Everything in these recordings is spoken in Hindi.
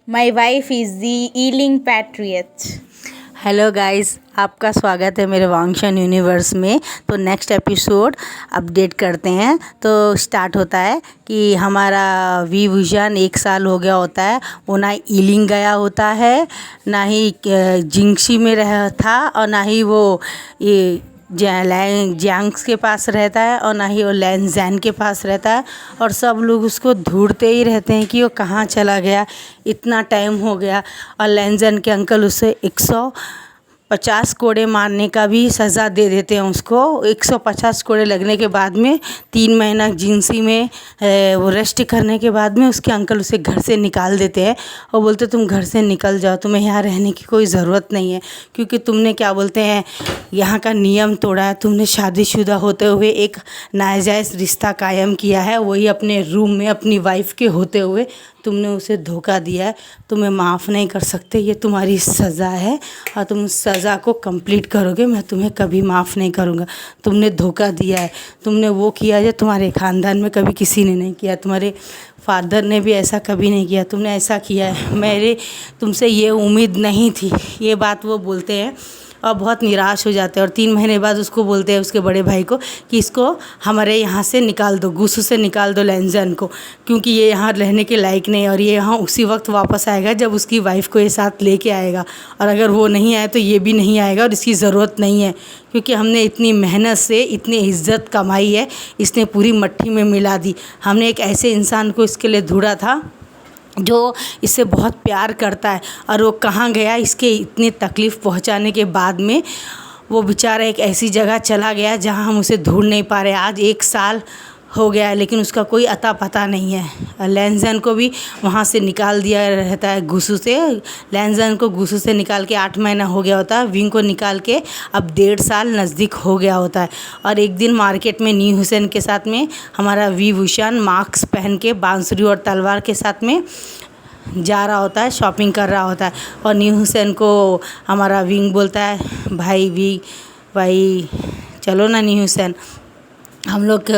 My wife is the Ealing Patriot. Hello guys, आपका स्वागत है मेरे वांगशन यूनिवर्स में। तो नेक्स्ट एपिसोड अपडेट करते हैं। तो स्टार्ट होता है कि हमारा वी विजन 1 साल हो गया होता है। वो ना ईलिंग गया होता है, ना ही जिंक्सी में रहा था, और ना ही वो ये जैंग्स के पास रहता है, और ना ही वो लैंजैन के पास रहता है। और सब लोग उसको ढूंढते ही रहते हैं कि वो कहाँ चला गया, इतना टाइम हो गया। और लैंजैन के अंकल उसे 150 कोड़े मारने का भी सज़ा दे देते हैं उसको। 150 कोड़े लगने के बाद में 3 महीना जिंसी में वो रेस्ट करने के बाद में उसके अंकल उसे घर से निकाल देते हैं और बोलते तुम घर से निकल जाओ, तुम्हें यहाँ रहने की कोई ज़रूरत नहीं है, क्योंकि तुमने क्या बोलते हैं यहाँ का नियम तोड़ा है। तुमने शादीशुदा होते हुए एक नाजायज़ रिश्ता कायम किया है, वही अपने रूम में अपनी वाइफ के होते हुए तुमने उसे धोखा दिया है। तुम्हें माफ़ नहीं कर सकते, ये तुम्हारी सज़ा है और तुम उस सज़ा को कंप्लीट करोगे। मैं तुम्हें कभी माफ़ नहीं करूँगा। तुमने धोखा दिया है, तुमने वो किया जो तुम्हारे ख़ानदान में कभी किसी ने नहीं किया, तुम्हारे फादर ने भी ऐसा कभी नहीं किया, तुमने ऐसा किया है। मेरे तुमसे ये उम्मीद नहीं थी। ये बात वो बोलते हैं और बहुत निराश हो जाते हैं। और 3 महीने बाद उसको बोलते हैं उसके बड़े भाई को कि इसको हमारे यहाँ से निकाल दो, गुस्सू से निकाल दो लैंजन को, क्योंकि ये यहाँ रहने के लायक नहीं है। और ये यहाँ उसी वक्त वापस आएगा जब उसकी वाइफ को ये साथ लेके आएगा, और अगर वो नहीं आए तो ये भी नहीं आएगा, और इसकी ज़रूरत नहीं है, क्योंकि हमने इतनी मेहनत से इतनी इज्जत कमाई है, इसने पूरी मट्टी में मिला दी। हमने एक ऐसे इंसान को इसके लिए ढूंढा था जो इससे बहुत प्यार करता है, और वो कहाँ गया। इसके इतनी तकलीफ़ पहुंचाने के बाद में वो बेचारा एक ऐसी जगह चला गया जहां हम उसे ढूंढ नहीं पा रहे। आज 1 साल हो गया है, लेकिन उसका कोई अता पता नहीं है। लैंजन को भी वहाँ से निकाल दिया रहता है गुस्सू से। लैंजन को गुस्सू से निकाल के 8 महीना हो गया होता है। विंग को निकाल के अब 1.5 साल नज़दीक हो गया होता है। और एक दिन मार्केट में न्यू हुसैन के साथ में हमारा वी भूषण मास्क पहन के बांसुरी और तलवार के साथ में जा रहा होता है, शॉपिंग कर रहा होता है। और न्यू हुसैन को हमारा विंग बोलता है भाई चलो ना न्यू हुसैन, हम लोग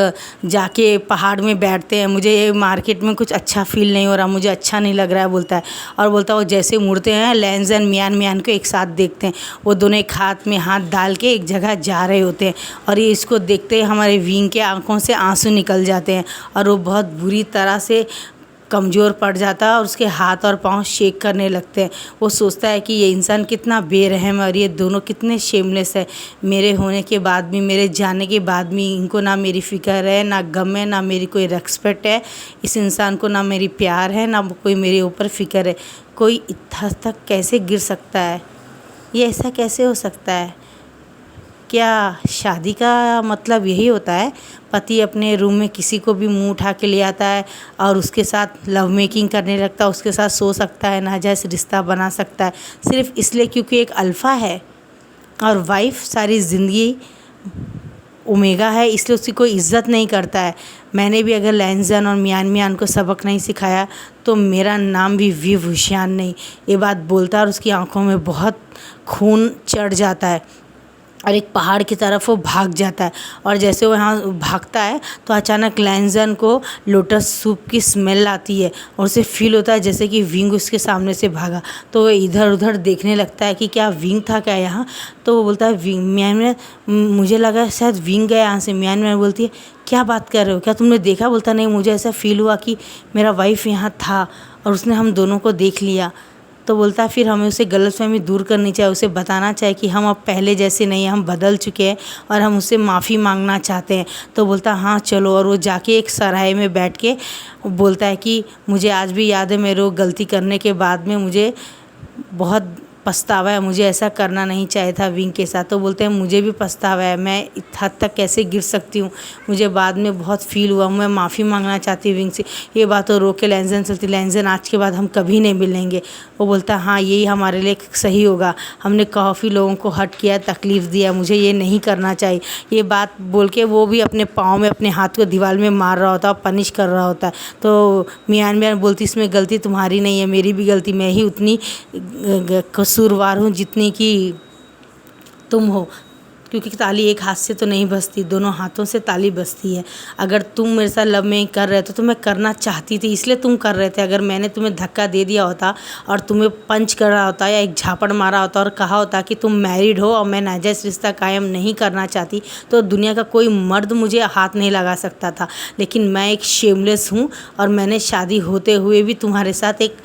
जाके पहाड़ में बैठते हैं, मुझे ये मार्केट में कुछ अच्छा फील नहीं हो रहा, मुझे अच्छा नहीं लग रहा है बोलता है। और बोलता है वो जैसे मुड़ते हैं लैंजन मियान को एक साथ देखते हैं, वो दोनों एक हाथ में हाथ डाल के एक जगह जा रहे होते हैं। और ये इसको देखते ही हमारे विंग के आंखों से आंसू निकल जाते हैं, और वो बहुत बुरी तरह से कमज़ोर पड़ जाता है और उसके हाथ और पाँव शेक करने लगते हैं। वो सोचता है कि ये इंसान कितना बेरहम है और ये दोनों कितने शेमलेस है। मेरे होने के बाद भी, मेरे जाने के बाद भी इनको ना मेरी फ़िक्र है, ना गम है, ना मेरी कोई रेस्पेक्ट है। इस इंसान को ना मेरी प्यार है, ना कोई मेरे ऊपर फ़िक्र है। कोई इतना तक कैसे गिर सकता है? ये ऐसा कैसे हो सकता है? क्या शादी का मतलब यही होता है? पति अपने रूम में किसी को भी मुंह उठा के ले आता है और उसके साथ लव मेकिंग करने लगता है, उसके साथ सो सकता है, नाजायज़ रिश्ता बना सकता है, सिर्फ इसलिए क्योंकि एक अल्फ़ा है। और वाइफ सारी ज़िंदगी ओमेगा है, इसलिए उसकी कोई इज्जत नहीं करता है। मैंने भी अगर लैंजन और मियान को सबक नहीं सिखाया तो मेरा नाम भी वी भूषण नहीं। ये बात बोलता है और उसकी आंखों में बहुत खून चढ़ जाता है और एक पहाड़ की तरफ वो भाग जाता है। और जैसे वो यहाँ भागता है तो अचानक लैंजन को लोटस सूप की स्मेल आती है और उसे फील होता है जैसे कि विंग उसके सामने से भागा। तो वो इधर उधर देखने लगता है कि क्या विंग था क्या यहाँ। तो वो बोलता है विंग, मियान मुझे लगा शायद विंग गया यहाँ से। मियान बोलती है क्या बात कर रहे हो, क्या तुमने देखा? बोलता नहीं, मुझे ऐसा फील हुआ कि मेरा वाइफ यहाँ था और उसने हम दोनों को देख लिया। तो बोलता है फिर हमें उसे गलतफहमी दूर करनी चाहिए, उसे बताना चाहिए कि हम अब पहले जैसे नहीं हैं, हम बदल चुके हैं और हम उससे माफ़ी मांगना चाहते हैं। तो बोलता है हाँ चलो। और वो जाके एक सराय में बैठ के बोलता है कि मुझे आज भी याद है, मेरे गलती करने के बाद में मुझे बहुत पछतावा है, मुझे ऐसा करना नहीं चाहिए था विंग के साथ। तो बोलते हैं मुझे भी पछतावा है, मैं इस हद तक कैसे गिर सकती हूँ, मुझे बाद में बहुत फील हुआ, मैं माफ़ी मांगना चाहती हूँ विंग से। ये बात तो रो के लैंजन चलती, लैंजन आज के बाद हम कभी नहीं मिलेंगे। वो बोलता है हाँ यही हमारे लिए सही होगा, हमने काफ़ी लोगों को हर्ट किया, तकलीफ़ दिया, मुझे ये नहीं करना चाहिए। ये बात बोल के वो भी अपने पाँव में अपने हाथ को दीवार में मार रहा होता है, पनिश कर रहा होता है। तो मियान बोलती इसमें गलती तुम्हारी नहीं है, मेरी भी गलती, मैं ही उतनी कसूरवार हूँ जितनी कि तुम हो। क्योंकि ताली एक हाथ से तो नहीं बजती, दोनों हाथों से ताली बजती है। अगर तुम मेरे साथ लव में कर रहे थे तो मैं करना चाहती थी, इसलिए तुम कर रहे थे। अगर मैंने तुम्हें धक्का दे दिया होता और तुम्हें पंच कर रहा होता या एक झापड़ मारा होता और कहा होता कि तुम मैरिड हो और मैं नाजायज़ रिश्ता कायम नहीं करना चाहती, तो दुनिया का कोई मर्द मुझे हाथ नहीं लगा सकता था। लेकिन मैं एक शेमलेस हूँ और मैंने शादी होते हुए भी तुम्हारे साथ एक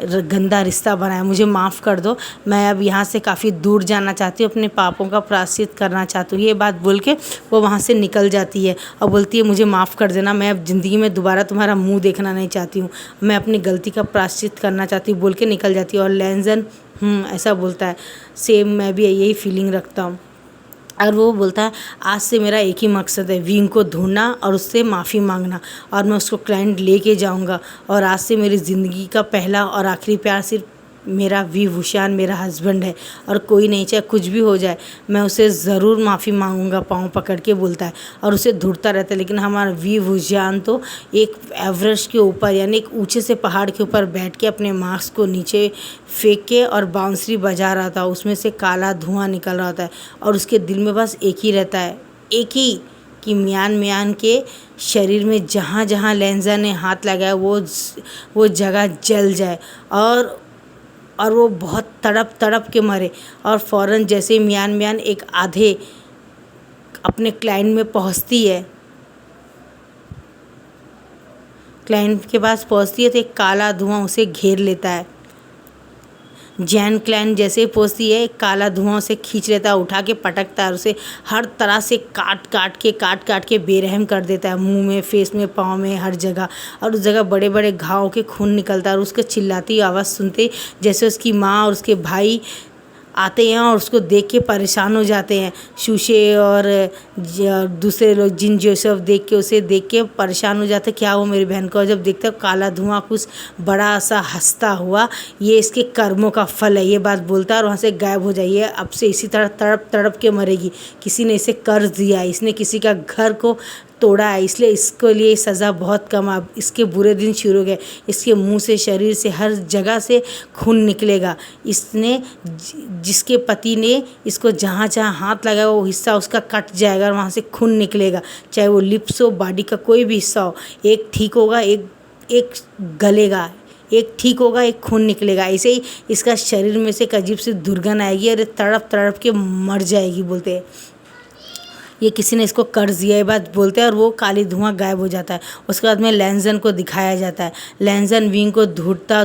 गंदा रिश्ता बनाया। मुझे माफ़ कर दो, मैं अब यहाँ से काफ़ी दूर जाना चाहती हूँ, अपने पापों का प्रायश्चित करना चाहती हूँ। ये बात बोल के वो वहाँ से निकल जाती है और बोलती है मुझे माफ़ कर देना, मैं अब ज़िंदगी में दोबारा तुम्हारा मुंह देखना नहीं चाहती हूँ, मैं अपनी गलती का प्रायश्चित करना चाहती हूँ बोल के निकल जाती है। और लैंजन ऐसा बोलता है, सेम मैं भी यही फीलिंग रखता हूँ। और वो बोलता है आज से मेरा एक ही मकसद है, विंग को ढूंढना और उससे माफ़ी मांगना, और मैं उसको क्लाइंट लेके जाऊंगा। और आज से मेरी ज़िंदगी का पहला और आखिरी प्यार सिर्फ मेरा वी भूषान मेरा हस्बैंड है, और कोई नहीं, चाहे कुछ भी हो जाए मैं उसे ज़रूर माफ़ी मांगूंगा, पाँव पकड़ के बोलता है। और उसे ढूंढता रहता है। लेकिन हमारा वी भूषान तो एक एवरेस्ट के ऊपर यानी एक ऊंचे से पहाड़ के ऊपर बैठ के अपने मास्क को नीचे फेंक के और बांसुरी बजा रहा था, उसमें से काला धुआं निकल रहा होता है। और उसके दिल में बस एक ही रहता है, एक ही कि मियान के शरीर में जहाँ जहाँ लैंजा ने हाथ लगाया वो जगह जल जाए और वो बहुत तड़प के मरे। और फ़ौरन जैसे मियान एक आधे अपने क्लाइंट में पहुंचती है, क्लाइंट के पास पहुंचती है तो एक काला धुआं उसे घेर लेता है। जैन क्लाइंट जैसे ही पहुंचती है, काला धुआं उसे खींच लेता है, उठा के पटकता है, उसे हर तरह से काट के बेरहम कर देता है, मुंह में, फेस में, पाँव में, हर जगह। और उस जगह बड़े बड़े घाव के खून निकलता है। और उसके चिल्लाती आवाज़ सुनते जैसे उसकी माँ और उसके भाई आते हैं और उसको देख के परेशान हो जाते हैं। शूशे और दूसरे लोग जिन जोसेफ देख के परेशान हो जाते, क्या वो मेरी बहन को। और जब देखते काला धुआं कुछ बड़ा सा हंसता हुआ, ये इसके कर्मों का फल है, ये बात बोलता है और वहाँ से गायब हो जाइए। अब से इसी तरह तड़प के मरेगी, किसी ने इसे कर्ज दिया है, इसने किसी का घर को तोड़ा है, इसलिए इसके लिए सज़ा बहुत कम। अब इसके बुरे दिन शुरू हो गए, इसके मुंह से, शरीर से, हर जगह से खून निकलेगा। इसने जिसके पति ने इसको जहाँ जहाँ हाथ लगाया वो हिस्सा उसका कट जाएगा और वहाँ से खून निकलेगा, चाहे वो लिप्स हो, बॉडी का कोई भी हिस्सा हो। एक ठीक होगा, एक गलेगा, एक ठीक होगा, एक खून निकलेगा। ऐसे ही इसका शरीर में से एक अजीब सी दुर्गंध आएगी और तड़प के मर जाएगी। बोलते हैं ये किसी ने इसको कर्ज दिया, ये बात बोलते हैं और वो काली धुआं गायब हो जाता है। उसके बाद में लैंजन को दिखाया जाता है। लैंजन विंग को ढूंढता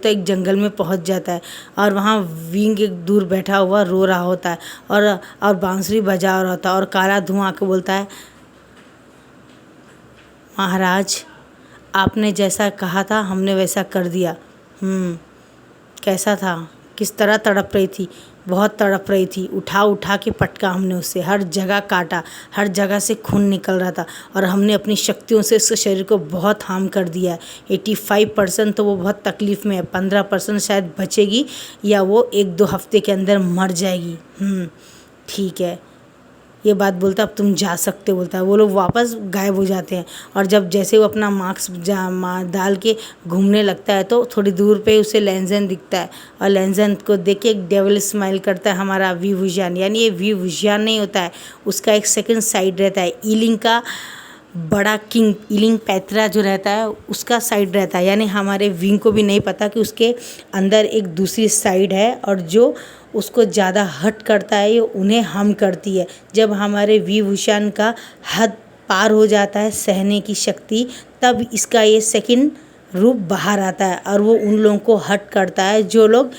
एक जंगल में पहुंच जाता है और वहाँ विंग एक दूर बैठा हुआ रो रहा होता है और बांसुरी बजा रहा होता है। और काला धुआं आके बोलता है, महाराज आपने जैसा कहा था हमने वैसा कर दिया। कैसा था, किस तरह तड़प रही थी, बहुत तड़प रही थी, उठा के पटका हमने उससे, हर जगह काटा, हर जगह से खून निकल रहा था और हमने अपनी शक्तियों से उसके शरीर को बहुत हार्म कर दिया है। 85% तो वो बहुत तकलीफ़ में है, 15% शायद बचेगी या वो 1-2 हफ्ते के अंदर मर जाएगी। ठीक है, ये बात बोलता अब तुम जा सकते बोलता है। वो लोग वापस गायब हो जाते हैं और जब जैसे वो अपना मास्क डाल के घूमने लगता है तो थोड़ी दूर पे उसे लैंजन दिखता है और लैंजन को देख के एक डेविल स्माइल करता है हमारा वी भूषान। यानी ये वी भूषान नहीं होता है, उसका एक सेकंड साइड रहता है। ईलिंग का बड़ा किंग ईलिंग पैत्रा जो रहता है उसका साइड रहता है। यानी हमारे विंग को भी नहीं पता कि उसके अंदर एक दूसरी साइड है और जो उसको ज़्यादा हर्ट करता है ये उन्हें हम करती है। जब हमारे वी भूषान का हद पार हो जाता है सहने की शक्ति, तब इसका ये सेकंड रूप बाहर आता है और वो उन लोगों को हर्ट करता है जो लोग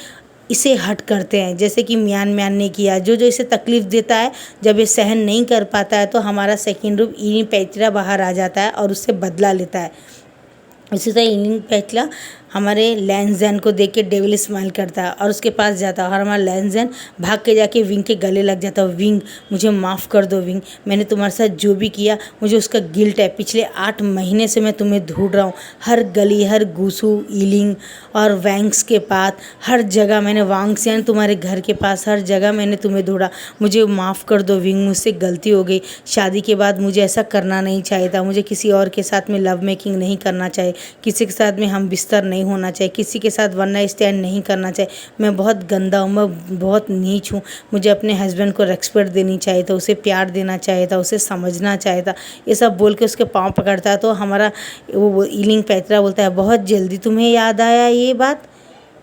इसे हर्ट करते हैं। जैसे कि मियान ने किया, जो इसे तकलीफ़ देता है, जब ये सहन नहीं कर पाता है तो हमारा सेकंड रूप ईलिंग पैत्रा बाहर आ जाता है और उससे बदला लेता है। इसी तरह ईलिंग पैत्रा हमारे लैंजन को देख के डेविल स्माइल करता है और उसके पास जाता है और हमारा लैंजन भाग के जाके विंग के गले लग जाता है। विंग मुझे माफ़ कर दो विंग, मैंने तुम्हारे साथ जो भी किया मुझे उसका गिल्ट है। पिछले 8 महीने से मैं तुम्हें ढूंढ रहा हूँ, हर गली, हर गूसू, ईलिंग और वैंक्स के पास, हर जगह मैंने वांगसियान तुम्हारे घर के पास, हर जगह मैंने तुम्हें ढूंढा। मुझे माफ़ कर दो विंग, मुझसे गलती हो गई। शादी के बाद मुझे ऐसा करना नहीं चाहिए था, मुझे किसी और के साथ में लव मेकिंग नहीं करना चाहिए, किसी के साथ में हम बिस्तर नहीं नहीं होना चाहिए, किसी के साथ वन नाइट स्टैंड नहीं करना चाहिए, मैं बहुत गंदा हूँ, मैं बहुत नीच हूँ, मुझे अपने हस्बैंड को रेस्पेक्ट देनी चाहिए था, उसे प्यार देना चाहिए था, उसे समझना चाहिए था। ये सब बोल के उसके पाँव पकड़ता है। तो हमारा वो ईलिंग पैत्रा बोलता है, बहुत जल्दी तुम्हें याद आया ये बात,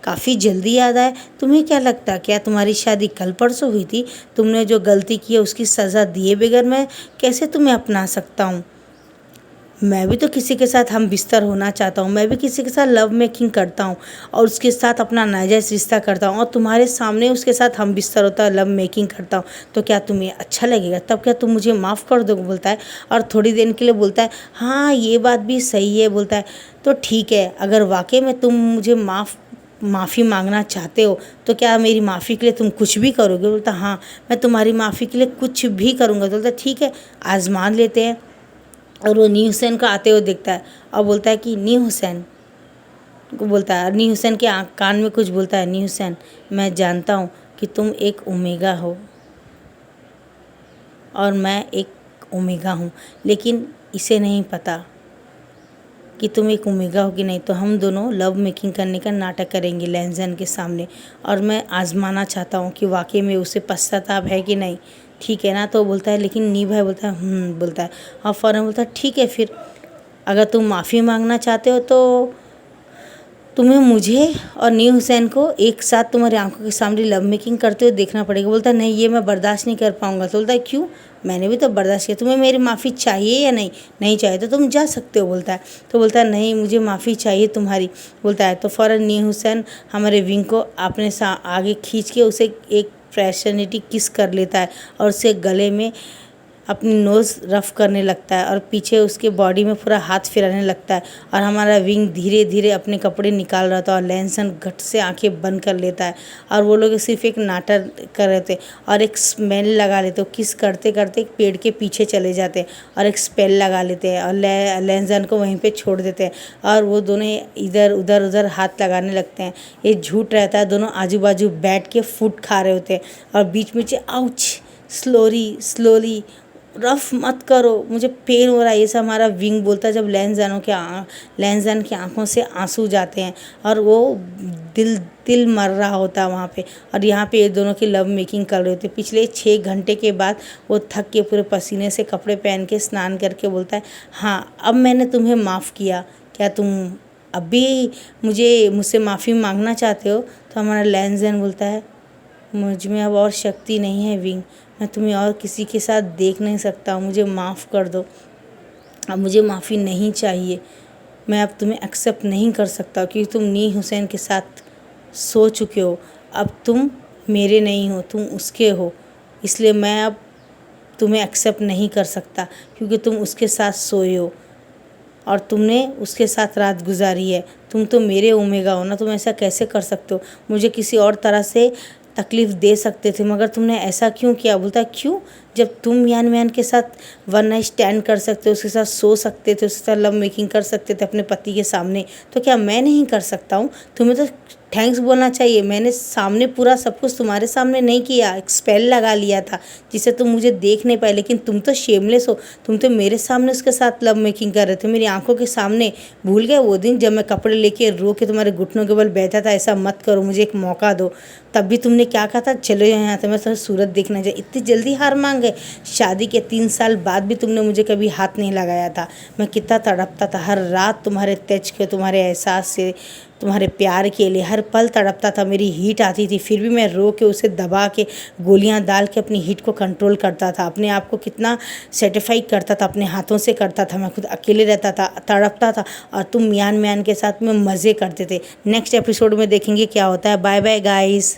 काफ़ी जल्दी याद आया। तुम्हें क्या लगता है, क्या तुम्हारी शादी कल परसों हुई थी? तुमने जो गलती की है उसकी सज़ा दिए बगैर मैं कैसे तुम्हें अपना सकता हूँ? मैं भी तो किसी के साथ हम बिस्तर होना चाहता हूँ, मैं भी किसी के साथ लव मेकिंग करता हूँ और उसके साथ अपना नाजायज़ रिश्ता करता हूँ, और तुम्हारे सामने उसके साथ हम बिस्तर होता है, लव मेकिंग करता हूँ, तो क्या तुम्हें अच्छा लगेगा? तब क्या तुम मुझे माफ़ कर दोगे? बोलता है। और थोड़ी देर के लिए बोलता है, हाँ ये बात भी सही है। बोलता है, तो ठीक है, अगर वाकई में तुम मुझे माफ़ी मांगना चाहते हो तो क्या मेरी माफ़ी के लिए तुम कुछ भी करोगे? बोलता हाँ, मैं तुम्हारी माफ़ी के लिए कुछ भी करूँगा। बोलता ठीक है, आजमान लेते हैं। और वो नी हुसैन को आते हुए देखता है और बोलता है कि नी हुसैन को बोलता है, नी हुसैन के कान में कुछ बोलता है, नी हुसैन मैं जानता हूँ कि तुम एक ओमेगा हो और मैं एक ओमेगा हूँ, लेकिन इसे नहीं पता कि तुम एक ओमेगा हो कि नहीं। तो हम दोनों लव मेकिंग करने का नाटक करेंगे लैंजन के सामने, और मैं आजमाना चाहता हूँ कि वाकई में उसे पश्चाताप है कि नहीं, ठीक है ना? तो बोलता है, लेकिन नी भाई बोलता है बोलता है, और फ़ौरन बोलता है ठीक है, फिर अगर तुम माफ़ी मांगना चाहते हो तो तुम्हें मुझे और नी हुसैन को एक साथ तुम्हारी आंखों के सामने लव मेकिंग करते हुए देखना पड़ेगा। बोलता है नहीं, ये मैं बर्दाश्त नहीं कर पाऊँगा। तो बोलता है क्यों? मैंने भी तो बर्दाश्त किया, तुम्हें मेरी माफ़ी चाहिए या नहीं? नहीं चाहिए तो तुम जा सकते हो। बोलता है। तो बोलता है नहीं, मुझे माफ़ी चाहिए तुम्हारी। बोलता है। तो फ़ौरन नी हुसैन हमारे विंग को अपने आगे खींच के उसे एक पैशनेटी किस कर लेता है और उसे गले में अपनी नोज़ रफ़ करने लगता है और पीछे उसके बॉडी में पूरा हाथ फिराने लगता है। और हमारा विंग धीरे धीरे अपने कपड़े निकाल रहा था और लैंसन घट से आंखें बंद कर लेता है। और वो लोग सिर्फ एक नाटक कर रहे थे और एक स्मेल लगा लेते, किस करते करते एक पेड़ के पीछे चले जाते हैं और एक स्पेल लगा लेते हैं और लैंसन को वहीं पे छोड़ देते हैं और वो दोनों इधर उधर हाथ लगाने लगते हैं। ये झूठ रहता है, दोनों आजू बाजू बैठ के फूड खा रहे होते हैं और बीच में से आउच, स्लोली रफ मत करो, मुझे पेन हो रहा है, ये सब हमारा विंग बोलता है। जब लैंजन की आंखों से आंसू जाते हैं और वो दिल मर रहा होता है वहाँ पे, और यहाँ पे ये दोनों की लव मेकिंग कर रहे होते। पिछले 6 घंटे के बाद वो थक के पूरे पसीने से कपड़े पहन के स्नान करके बोलता है, हाँ अब मैंने तुम्हें माफ़ किया, क्या तुम अब भी मुझसे माफ़ी मांगना चाहते हो? तो हमारा लैंजन बोलता है, मुझ में अब और शक्ति नहीं है विंग, मैं तुम्हें और किसी के साथ देख नहीं सकता, मुझे माफ़ कर दो, अब मुझे माफ़ी नहीं चाहिए, मैं अब तुम्हें एक्सेप्ट नहीं कर सकता क्योंकि तुम नी हुसैन के साथ सो चुके हो, अब तुम मेरे नहीं हो, तुम उसके हो, इसलिए मैं अब तुम्हें एक्सेप्ट नहीं कर सकता क्योंकि तुम उसके साथ सोए हो और तुमने उसके साथ रात गुजारी है। तुम तो मेरे ओमेगा हो ना, तुम ऐसा कैसे कर सकते हो? मुझे किसी और तरह से तकलीफ़ दे सकते थे मगर तुमने ऐसा क्यों किया? बोलता है क्यों? जब तुम यान मैन के साथ वन नाइट स्टैंड कर सकते हो, उसके साथ सो सकते थे, उसके साथ लव मेकिंग कर सकते थे अपने पति के सामने, तो क्या मैं नहीं कर सकता हूँ? तुम्हें तो थैंक्स बोलना चाहिए, मैंने सामने पूरा सब कुछ तुम्हारे सामने नहीं किया, एक स्पेल लगा लिया था जिससे तुम मुझे देख नहीं पाए, लेकिन तुम तो शेमलेस हो, तुम तो मेरे सामने उसके साथ लव मेकिंग कर रहे थे, मेरी आंखों के सामने। भूल गए वो दिन जब मैं कपड़े लेके रो के तुम्हारे घुटनों के बल बैठा था, ऐसा मत करो, मुझे एक मौका दो। तब भी तुमने क्या कहा था, चलो यहाँ से मैं तुम्हें सूरत देखना चाहिए। इतनी जल्दी हार मान गए? शादी के 3 साल बाद भी तुमने मुझे कभी हाथ नहीं लगाया था। मैं कितना तड़पता था हर रात तुम्हारे तेज के, तुम्हारे एहसास से, तुम्हारे प्यार के लिए हर पल तड़पता था, मेरी हीट आती थी फिर भी मैं रो के उसे दबा के गोलियां डाल के अपनी हीट को कंट्रोल करता था, अपने आप को कितना सेटिफाई करता था, अपने हाथों से करता था, मैं खुद अकेले रहता था, तड़पता था और तुम म्यान के साथ में मज़े करते थे। नेक्स्ट एपिसोड में देखेंगे क्या होता है। Bye bye guys.